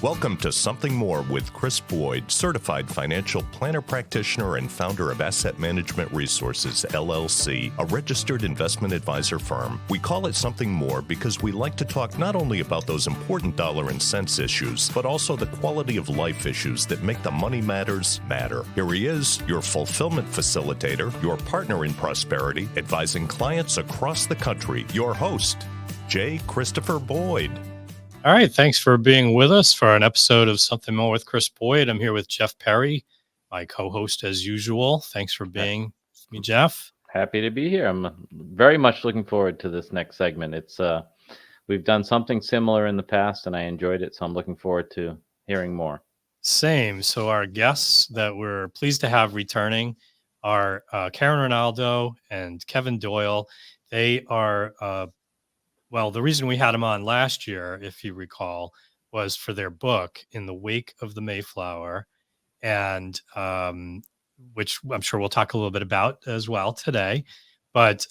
Welcome to Something More with Chris Boyd, certified financial planner practitioner and founder of Asset Management Resources, LLC, a registered investment advisor firm. We call it Something More because we like to talk not only about those important dollar and cents issues, but also the quality of life issues that make the money matters matter. Here he is, your fulfillment facilitator, your partner in prosperity, advising clients across the country, your host, J. Christopher Boyd. All right. Thanks for being with us for an episode of Something More with Chris Boyd. I'm here with Jeff Perry, my co-host as usual. Thanks for being with me, Jeff. Happy to be here. I'm very much looking forward to this next segment. It's we've done something similar in the past and I enjoyed it. So I'm looking forward to hearing more. Same. So our guests that we're pleased to have returning are Karen Rinaldo and Kevin Doyle. They are well, the reason we had them on last year, if you recall, was for their book, In the Wake of the Mayflower, and which I'm sure we'll talk a little bit about as well today. But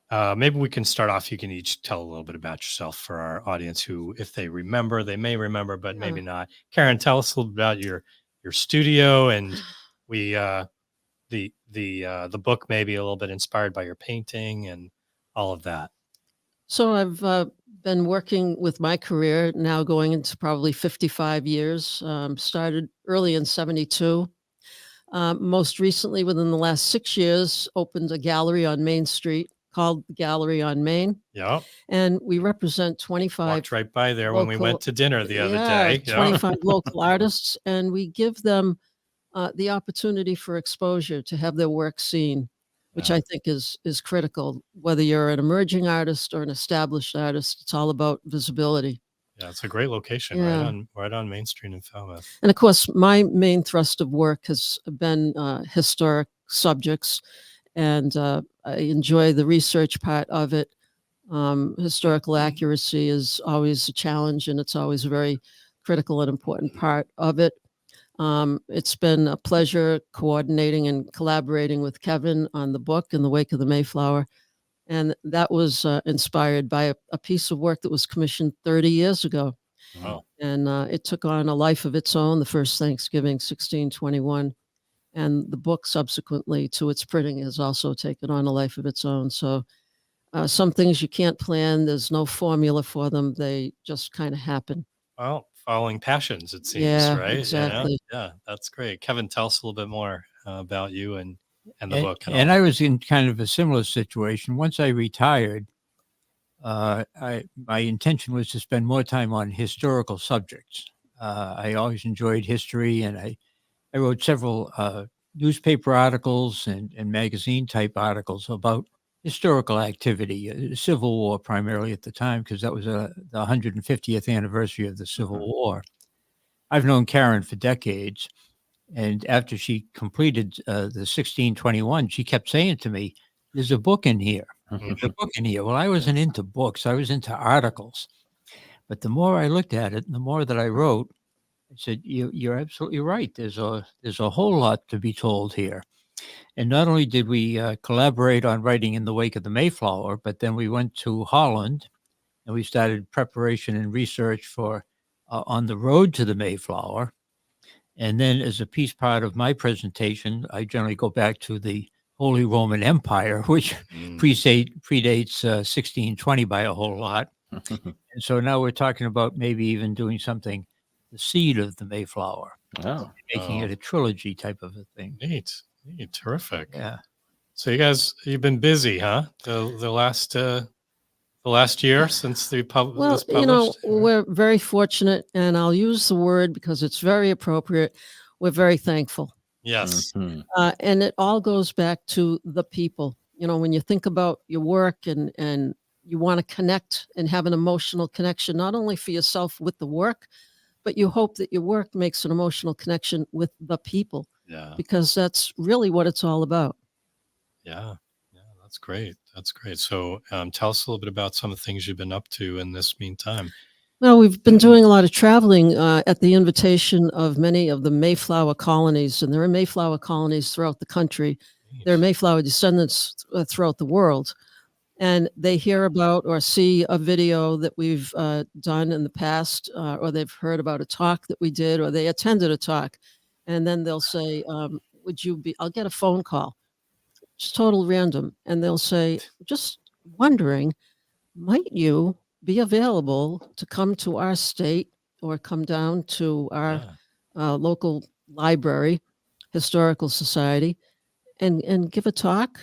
maybe we can start off. You can each tell a little bit about yourself for our audience who, if they remember, they may remember, but maybe not. Karen, tell us a little bit about your studio, and the book may be a little bit inspired by your painting and all of that. So I've been working with my career now going into probably 55 years. Started early in 72. Most recently, within the last 6 years, opened a gallery on Main Street called the Gallery on Main. Yeah. And we represent 25. Walked right by there when we went to dinner the other day. 25 local artists. And we give them the opportunity for exposure to have their work seen, which I think is critical. Whether you're an emerging artist or an established artist, it's all about visibility. Yeah, it's a great location, right on Main Street in Falmouth. And of course, my main thrust of work has been historic subjects, and I enjoy the research part of it. Historical accuracy is always a challenge, and it's always a very critical and important part of it. It's been a pleasure coordinating and collaborating with Kevin on the book In the Wake of the Mayflower. And that was inspired by a piece of work that was commissioned 30 years ago. Wow. And it took on a life of its own, the first Thanksgiving, 1621. And the book subsequently to its printing has also taken on a life of its own. So some things you can't plan. There's no formula for them. They just kind of happen. Well, following passions, it seems, right? Exactly. Yeah, that's great. Kevin, tell us a little bit more about you and the book. And I was in kind of a similar situation. Once I retired, my intention was to spend more time on historical subjects. I always enjoyed history, and I wrote several newspaper articles and magazine type articles about historical activity, Civil War primarily at the time, because that was the 150th anniversary of the Civil War. I've known Karen for decades, and after she completed the 1621, she kept saying to me, "There's a book in here. There's a book in here." Well, I wasn't into books. I was into articles. But the more I looked at it, and the more that I wrote, I said, "You're absolutely right. There's a whole lot to be told here." And not only did we collaborate on writing In the Wake of the Mayflower, but then we went to Holland and we started preparation and research for On the Road to the Mayflower. And then as a piece part of my presentation, I generally go back to the Holy Roman Empire, which predates 1620 by a whole lot. And so now we're talking about maybe even doing something, the seed of the Mayflower, making it a trilogy type of a thing. Neat, terrific. Yeah. So you've been busy, huh? The last year since the Well, we're very fortunate, and I'll use the word because it's very appropriate. We're very thankful. Yes. And it all goes back to the people. When you think about your work and you want to connect and have an emotional connection, not only for yourself with the work, but you hope that your work makes an emotional connection with the people. Yeah. Because that's really what it's all about. Yeah. That's great. So tell us a little bit about some of the things you've been up to in this meantime. Well, we've been doing a lot of traveling at the invitation of many of the Mayflower colonies, and there are Mayflower colonies throughout the country. There are Mayflower descendants throughout the world. and they hear about or see a video that we've done in the past, or they've heard about a talk that we did, or they attended a talk, and then they'll say, "Would you be?" I'll get a phone call, just total random, and they'll say, "Just wondering, might you be available to come to our state or come down to our local library, historical society, and give a talk?"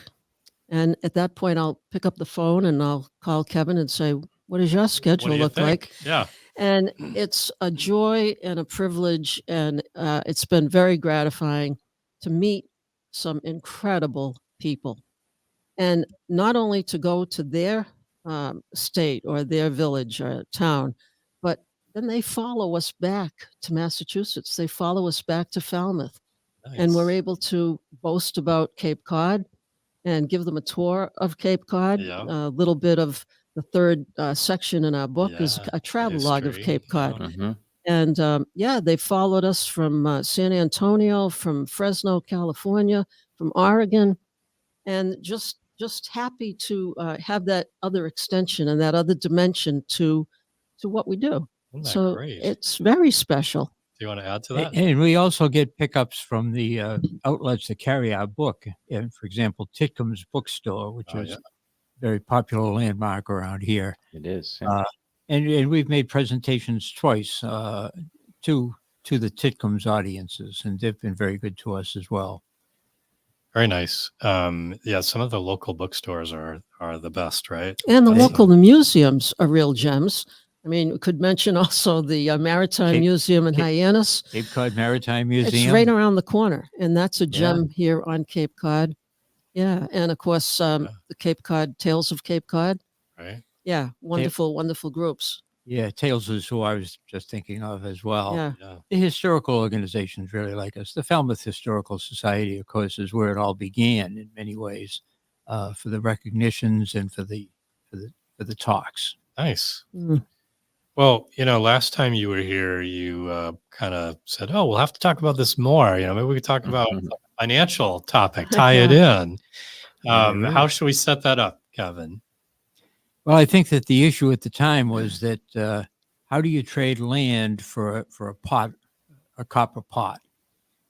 And at that point, I'll pick up the phone and I'll call Kevin and say, "What does your What schedule do you look like?" think? Yeah. And it's a joy and a privilege, and it's been very gratifying to meet some incredible people, and not only to go to their state or their village or town, but then they follow us back to Massachusetts. They follow us back to Falmouth, and we're Nice. able to boast about Cape Cod and give them a tour of Cape Cod. Yeah. A little bit of the third section in our book is Yeah. a travel log of History. Cape Yeah. Cod. Hmm. And yeah, they followed us from San Antonio, from Fresno, California, from Oregon, and just happy to have that other extension and that other dimension to what we do. Isn't that So great? it's very special. Do you want to add to A- that? And we also get pickups from the outlets that carry our book. And for example, Titcomb's Bookstore, which Oh, is yeah. a very popular landmark around here. It is. Yeah. Uh, and we've made presentations twice to the Titcomb's audiences, and they've been very good to us as well. Very nice. Yeah, some of the local bookstores are the best, right? And the That's, local museums are real gems. I mean, we could mention also the Maritime Cape- Museum in Cape- Hyannis. Cape Cod Maritime It's Museum. right around the corner, and that's a Yeah. gem here on Cape Cod. Yeah, and of course, Yeah. the Cape Cod Tales of Cape Cod. right. Yeah, wonderful, wonderful groups. Yeah, Tales is who I was just thinking of as well. Yeah, Yeah. The historical organizations really like us. The Falmouth Historical Society, of course, is where it all began in many ways, for the recognitions and for the talks. Nice. Mm. Well, last time you were here, you kind of said, "Oh, we'll have to talk about this more. Maybe we could talk about Mhm. a financial topic, tie it in." Yeah, How should we set that up, Kevin? Well, I think that the issue at the time was that how do you trade land for a pot, a copper pot?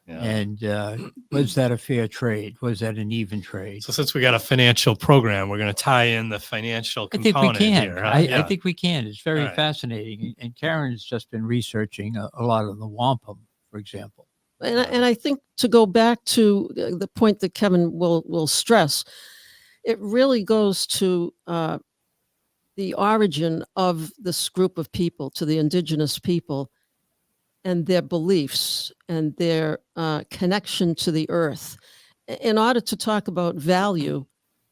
Yeah. And was that a fair trade? Was that an even trade? So since we got a financial program, we're going to tie in the financial I think we component can. here. Huh? I think we can. It's very All right. fascinating. And Karen's just been researching a lot of the wampum, for example. and I think to go back to the point that Kevin will stress, it really goes to the origin of this group of people, to the indigenous people, and their beliefs and their connection to the earth. In order to talk about value,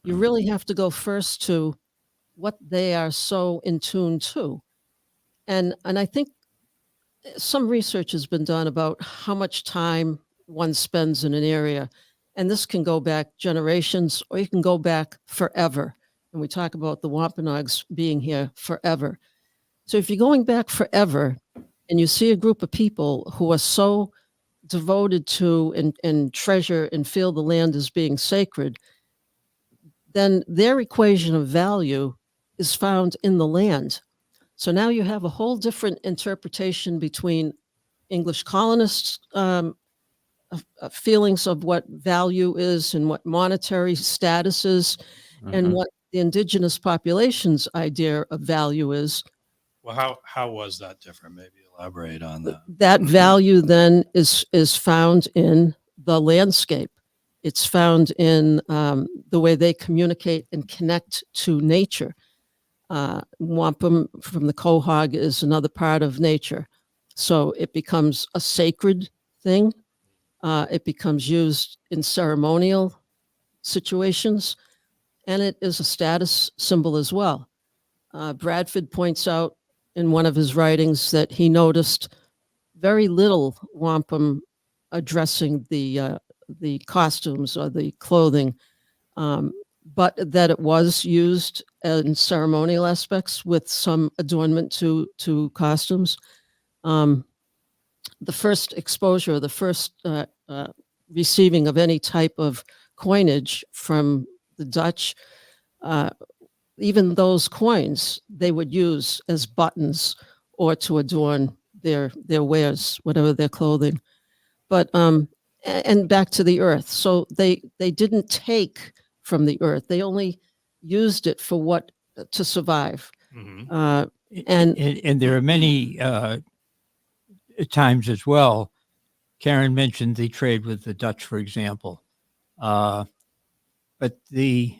you really have to go first to what they are so in tune to. And I think some research has been done about how much time one spends in an area. And this can go back generations or you can go back forever. And we talk about the Wampanoags being here forever. So if you're going back forever and you see a group of people who are so devoted to and treasure and feel the land as being sacred, then their equation of value is found in the land. So now you have a whole different interpretation between English colonists' feelings of what value is and what monetary status is, and Mhm. what the indigenous population's idea of value is. Well, how was that different? Maybe elaborate on that. That value then is found in the landscape. It's found in the way they communicate and connect to nature. Wampum from the quahog is another part of nature. So it becomes a sacred thing. It becomes used in ceremonial situations, and it is a status symbol as well. Bradford points out in one of his writings that he noticed very little wampum addressing the costumes or the clothing, but that it was used in ceremonial aspects with some adornment to costumes. The first exposure, the first receiving of any type of coinage from the Dutch even those coins they would use as buttons or to adorn their wares, whatever their clothing. But and back to the earth. So they didn't take from the earth. They only used it for what to survive. Mhm. And there are many times as well. Karen mentioned the trade with the Dutch, for example, but the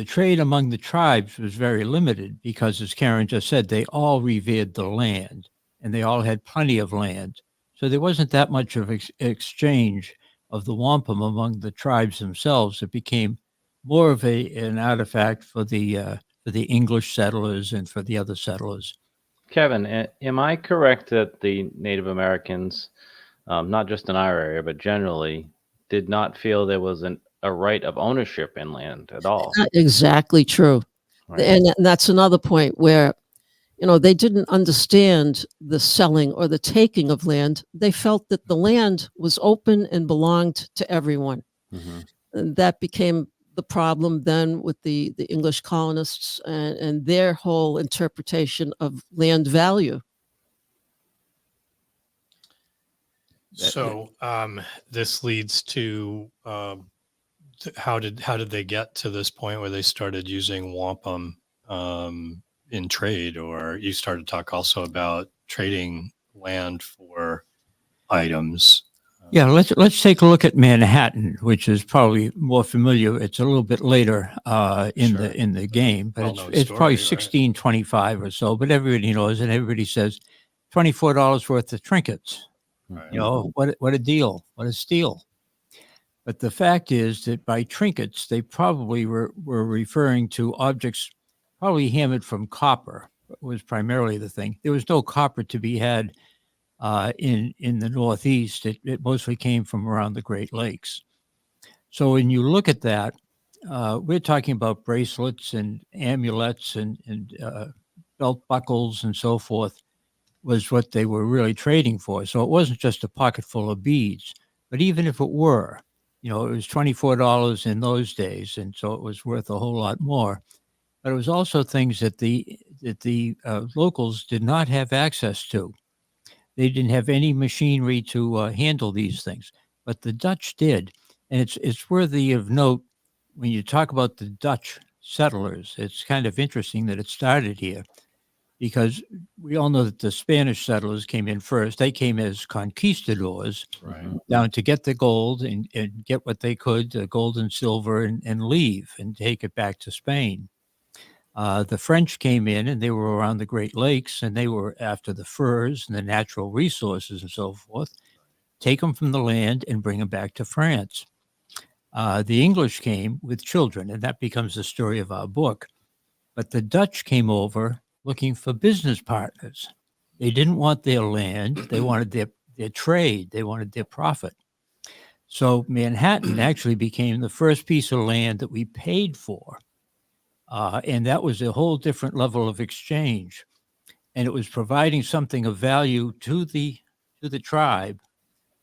trade among the tribes was very limited because, as Karen just said, they all revered the land and they all had plenty of land. So there wasn't that much of exchange of the wampum among the tribes themselves. It became more of an artifact for the English settlers and for the other settlers. Kevin, am I correct that the Native Americans, not just in our area, but generally, did not feel there was a right of ownership in land at all? not exactly true. Right. And that's another point where, they didn't understand the selling or the taking of land. They felt that the land was open and belonged to everyone. Mhm. And that became the problem then with the English colonists and their whole interpretation of land value. So this leads to how did they get to this point where they started using wampum in trade, or you started to talk also about trading land for items? Yeah, let's take a look at Manhattan, which is probably more familiar. It's a little bit later in Sure. the game, but Well-known it's probably story, right? 1625 or so. But everybody knows, and everybody says $24 worth of trinkets. Right. You know, what a deal, what a steal. But the fact is that by trinkets, they probably were referring to objects probably hammered from copper, was primarily the thing. There was no copper to be had in the Northeast. It mostly came from around the Great Lakes. So when you look at that, we're talking about bracelets and amulets and belt buckles and so forth was what they were really trading for. So it wasn't just a pocket full of beads, but even if it were, it was $24 in those days, and so it was worth a whole lot more. But it was also things that the locals did not have access to. They didn't have any machinery to handle these things, but the Dutch did. And it's worthy of note when you talk about the Dutch settlers. It's kind of interesting that it started here because we all know that the Spanish settlers came in first. They came as conquistadors Right. down to get the gold and get what they could, gold and silver, and leave and take it back to Spain. The French came in and they were around the Great Lakes and they were after the furs and the natural resources and so forth, take them from the land and bring them back to France. The English came with children, and that becomes the story of our book. But the Dutch came over looking for business partners. They didn't want their land. They wanted their trade. They wanted their profit. So Manhattan actually became the first piece of land that we paid for. And that was a whole different level of exchange. And it was providing something of value to the tribe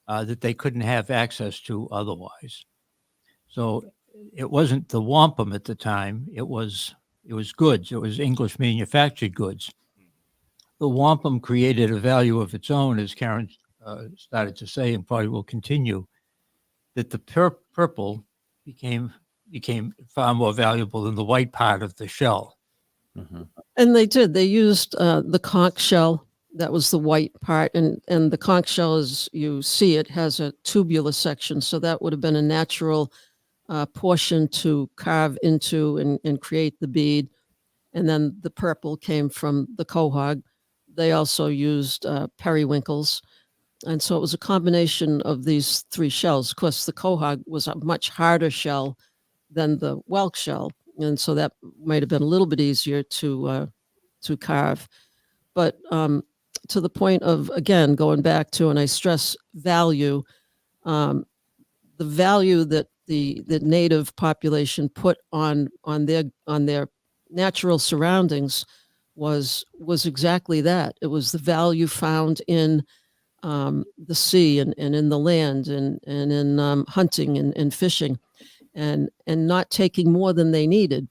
that they couldn't have access to otherwise. So it wasn't the wampum at the time. It was goods. It was English manufactured goods. The wampum created a value of its own, as Karen started to say, and probably will continue, that the purple became far more valuable than the white part of the shell. Mm-hmm. And they did. They used the conch shell. That was the white part. And the conch shell, as you see, it has a tubular section. So that would have been a natural portion to carve into and create the bead. And then the purple came from the quahog. They also used periwinkles. And so it was a combination of these three shells. Of course, the quahog was a much harder shell than the whelk shell. And so that might have been a little bit easier to carve. But to the point of, again, going back to, and I stress value, the value that the native population put on their natural surroundings was exactly that. It was the value found in the sea and in the land and in hunting and fishing, and not taking more than they needed.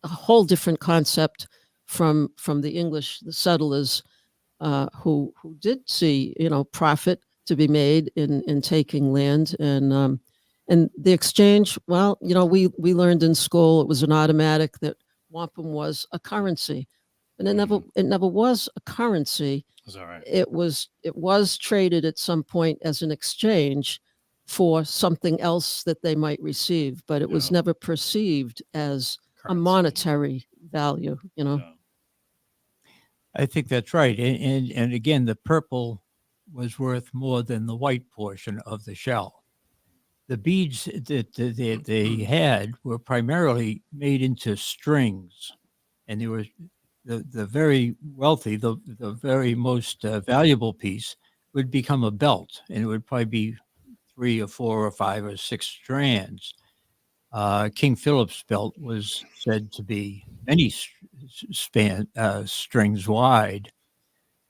a whole different concept from the English, the settlers, who did see, profit to be made in taking land, and the exchange. Well, we learned in school it was an automatic that wampum was a currency, and it never was a currency. That's all right. It was traded at some point as an exchange for something else that they might receive, but it was Yeah. never perceived as a Currency. monetary value. Yeah. I think that's right. And again, the purple was worth more than the white portion of the shell. The beads that they had were primarily made into strings, and they were the very wealthy, the very most valuable piece would become a belt, and it would probably be 3 or 4 or 5 or 6 strands. King Philip's belt was said to be many strings wide,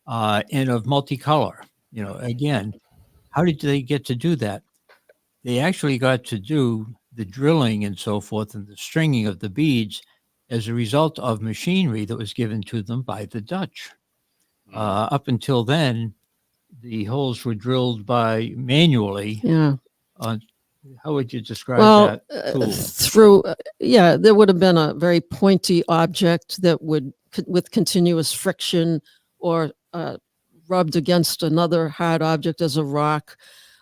and of multicolor. Again, how did they get to do that? They actually got to do the drilling and so forth and the stringing of the beads as a result of machinery that was given to them by the Dutch. Up until then, the holes were drilled by manually. Yeah. How would you describe Well, that tool? through there would have been a very pointy object that would, with continuous friction, or rubbed against another hard object as a rock,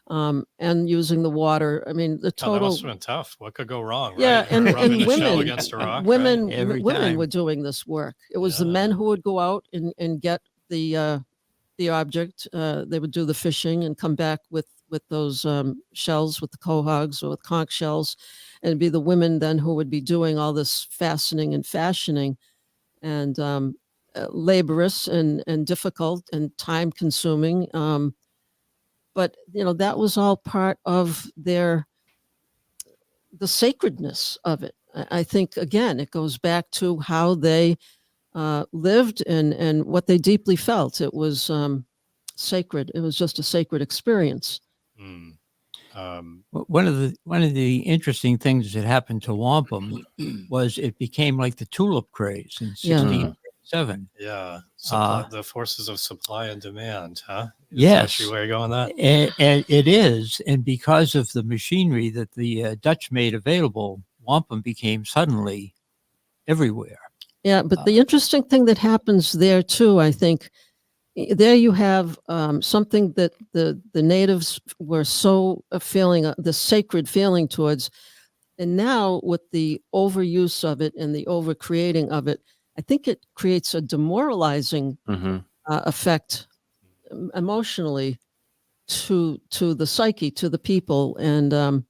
and using the water. I mean, the God, that total. must have been tough. What could go wrong? Yeah, Right? and Rubbing a shell women, against a rock. women, right? Every women time. were doing this work. It was the men Yeah. who would go out and get the object. They would do the fishing and come back with those shells, with the quahogs or with conch shells, and it'd be the women then who would be doing all this fastening and fashioning, and laborious and difficult and time consuming. But that was all part of the sacredness of it. I think, again, it goes back to how they lived and what they deeply felt. It was sacred. It was just a sacred experience. Mm. One of the interesting things that happened to wampum was it became like the tulip craze in Yeah. 1637. Yeah. The forces of supply and demand, huh? Is Yes. actually where you're going with that? And it is, and because of the machinery that the Dutch made available, wampum became suddenly everywhere. Yeah, but the interesting thing that happens there too, I think, there you have something that the natives were so feeling, the sacred feeling towards, and now with the overuse of it and the overcreating of it, I think it creates a demoralizing effect emotionally to the psyche, to the people, and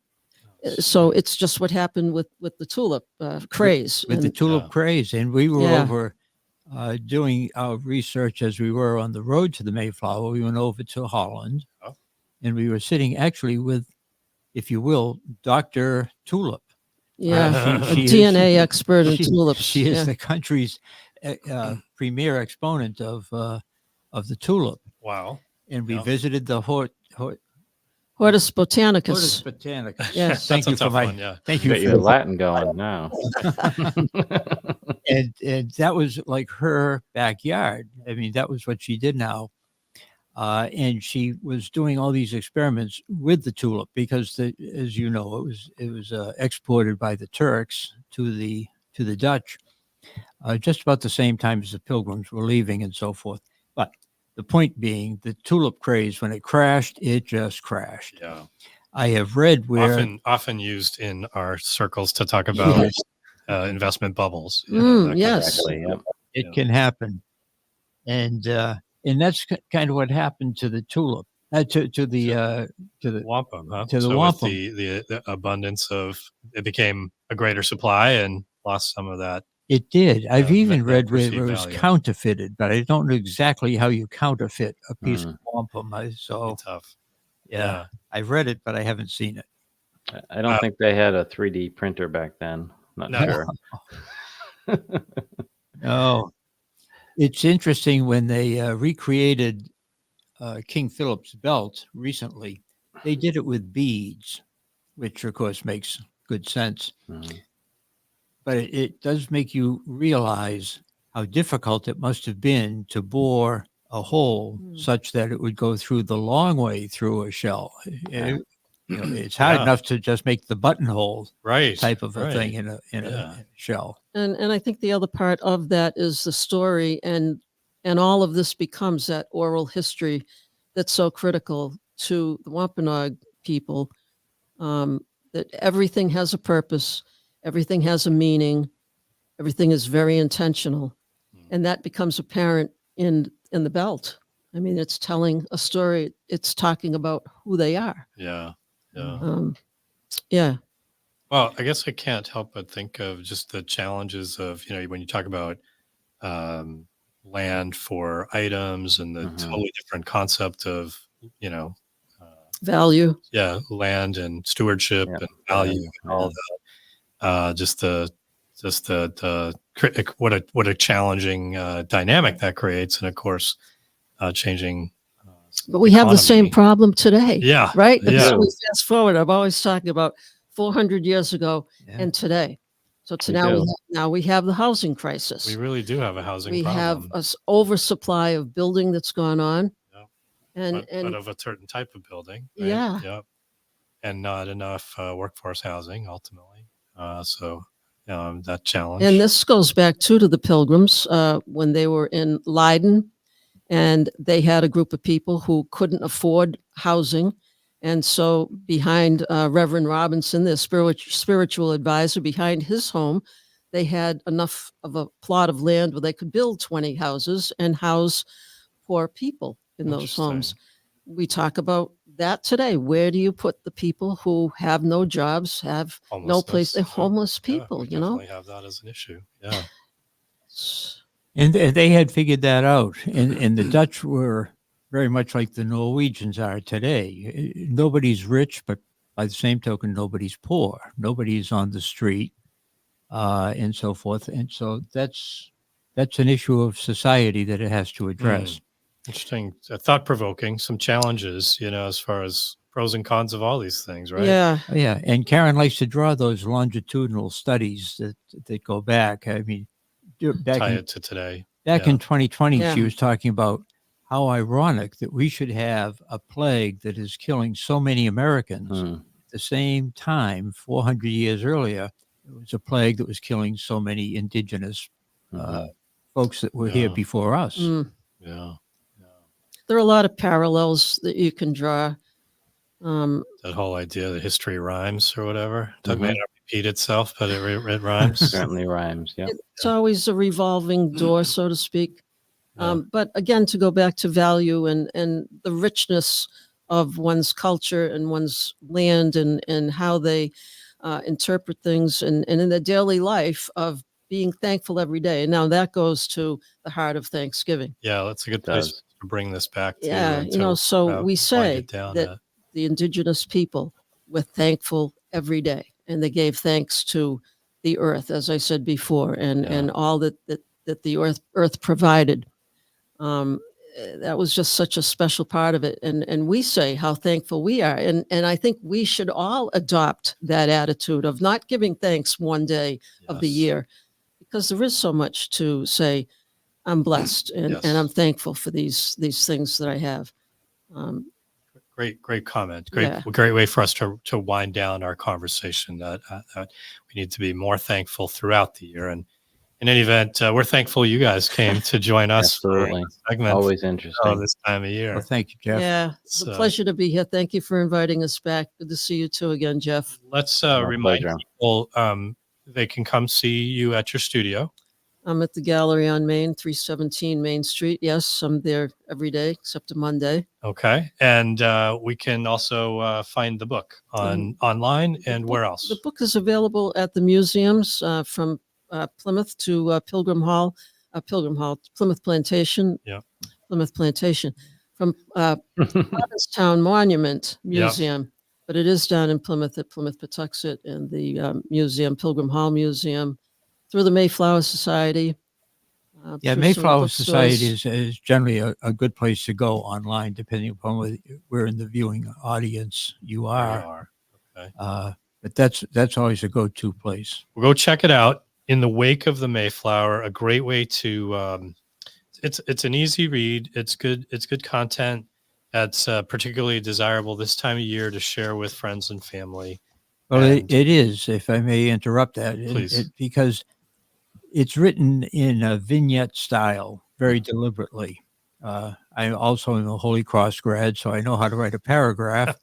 so it's just what happened with the tulip craze. With the And tulip Yeah. craze. And we were Yeah. over doing our research as we were on the road to the Mayflower. We went over to Holland, Oh. and we were sitting actually with, if you will, Dr. Tulip. yeah, She a is- DNA expert in she, tulips. She is Yeah. the country's premier exponent of the tulip. Wow. And we Yeah. visited the Hortus botanicus. Hortus botanicus. Yes. Thank That's a you for tough my one, yeah. thank you Got for your Latin going now. and that was like her backyard. I mean, that was what she did now. And she was doing all these experiments with the tulip because, as you know, it was exported by the Turks to the Dutch just about the same time as the Pilgrims were leaving and so forth. But the point being, the tulip craze, when it crashed, it just crashed. Yeah. I have read where Often used in our circles to talk about investment bubbles. Mm, that yes. Exactly. Yep. it Yeah. can happen, and that's kind of what happened to the tulip, to the Wampum, huh? to the So with wampum. the abundance of it became a greater supply and lost some of that. It did. I've even that read where it perceived was value. counterfeited, but I don't know exactly how you counterfeit a piece of wampum. So Be tough. yeah, I've read it, but I haven't seen it. I don't think they had a 3D printer back then. Not No. sure. No, it's interesting when they recreated King Philip's belt recently. They did it with beads, which of course makes good sense. Mhm. but it does make you realize how difficult it must have been to bore a hole such that it would go through the long way through a shell. It's hard Yeah. enough to just make the buttonhole Right. type of a right. thing in a Yeah. shell. And I think the other part of that is the story, and all of this becomes that oral history that's so critical to the Wampanoag people. That everything has a purpose, everything has a meaning, everything is very intentional, and that becomes apparent in the belt. I mean, it's telling a story. It's talking about who they are. Yeah. Yeah. Yeah. Well, I guess I can't help but think of just the challenges of, when you talk about land for items and the totally different concept of, Value. land and stewardship and value and all that. What a challenging dynamic that creates, and of course, changing. But we have the same economy. problem today. Yeah. Right? Yeah. So we fast forward. I'm always talking about 400 years ago and today. So now we have the housing crisis. We really do have a housing We problem. have an oversupply of building that's gone on. Yeah. And but of a certain type of building. Right? Yeah. Yep. And not enough workforce housing ultimately. That challenge. And this goes back to the Pilgrims when they were in Leiden, and they had a group of people who couldn't afford housing. And so behind Reverend Robinson, their spiritual advisor, behind his home, they had enough of a plot of land where they could build 20 houses and house poor people in those homes. We talk about that today. Where do you put the people who have no jobs, have no place? They're homeless people, we definitely have that as an issue. Yeah. And they had figured that out. And the Dutch were very much like the Norwegians are today. Nobody's rich, but by the same token, nobody's poor. Nobody's on the street, and so forth. And so that's an issue of society that it has to address. Interesting. Thought-provoking, some challenges, as far as pros and cons of all these things, right? Yeah. Oh, yeah. And Karen likes to draw those longitudinal studies that go back. I mean, Tie it to today. Back in 2020, Yeah. she was talking about how ironic that we should have a plague that is killing so many Americans. At the same time, 400 years earlier, it was a plague that was killing so many indigenous folks that were here before us. Yeah. There are a lot of parallels that you can draw. That whole idea that history rhymes or whatever. It may not repeat itself, but it rhymes. Certainly rhymes. Yeah. It's always a revolving door, so to speak. But again, to go back to value and the richness of one's culture and one's land and how they interpret things and in their daily life of being thankful every day. And now that goes to the heart of Thanksgiving. Yeah, that's a good place to bring this back to. Yeah, so we say that the indigenous people were thankful every day, and they gave thanks to the earth, as I said before, and all that the earth provided. That was just such a special part of it. And we say how thankful we are. And I think we should all adopt that attitude of not giving thanks one day of the year, because there is so much to say, I'm blessed and I'm thankful for these things that I have. Great comment. Great way for us to wind down our conversation that we need to be more thankful throughout the year. And in any event, we're thankful you guys came to join us. Absolutely. Segment Always interesting. this time of year. Well, thank you, Jeff. Yeah, it's a pleasure to be here. Thank you for inviting us back. Good to see you too again, Jeff. Let's remind people they can come see you at your studio. I'm at the Gallery on Main, 317 Main Street. Yes, I'm there every day except a Monday. Okay. And we can also find the book online and where else? The book is available at the museums from Plymouth to Plymouth Plantation. Yeah. Plymouth Plantation. From Provincetown Monument Museum. But it is down in Plymouth at Plymouth Patuxent and the museum, Pilgrim Hall Museum, through the Mayflower Society. Mayflower Society is generally a good place to go online, depending upon where in the viewing audience you are. Okay. But that's always a go-to place. We'll go check it out. In the Wake of the Mayflower, a great way to it's an easy read. It's good content that's particularly desirable this time of year to share with friends and family. Well, And- it is, if I may interrupt that, Please. because it's written in a vignette style very deliberately. I also am a Holy Cross grad, so I know how to write a paragraph.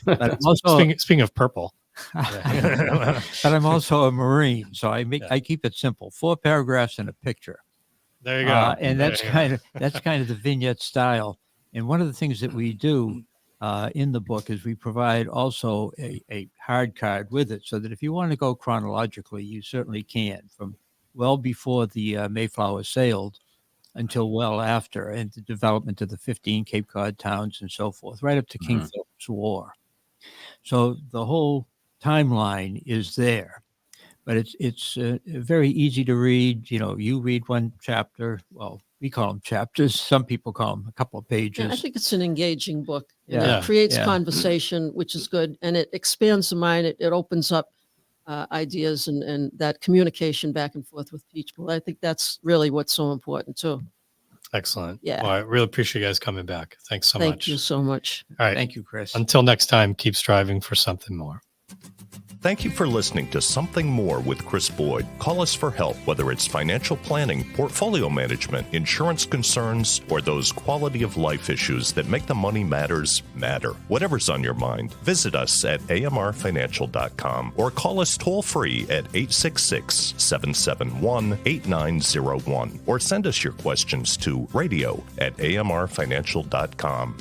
But I'm also, Speaking of purple, but I'm also a Marine, so Yeah. I keep it simple: 4 paragraphs and a picture. there you go. And There that's you go. kind of the vignette style. And one of the things that we do in the book is we provide also a hard card with it, so that if you want to go chronologically, you certainly can, from well before the Mayflower sailed until well after, and the development of the 15 Cape Cod towns and so forth, right up to King Philip's War. So the whole timeline is there. But it's very easy to read. You read one chapter. Well, we call them chapters. Some people call them a couple of pages. Yeah, I think it's an engaging book. And Yeah, it creates yeah. conversation, which is good. And it expands the mind. It opens up ideas and that communication back and forth with people. I think that's really what's so important too. Excellent. Yeah. Well, I really appreciate you guys coming back. Thanks so Thank much. you so much. All right. Thank you, Chris. Until next time, keep striving for something more. Thank you for listening to Something More with Chris Boyd. Call us for help, whether it's financial planning, portfolio management, insurance concerns, or those quality of life issues that make the money matters matter. Whatever's on your mind, visit us at amrfinancial.com or call us toll free at 866-771-8901 or send us your questions to radio@amrfinancial.com.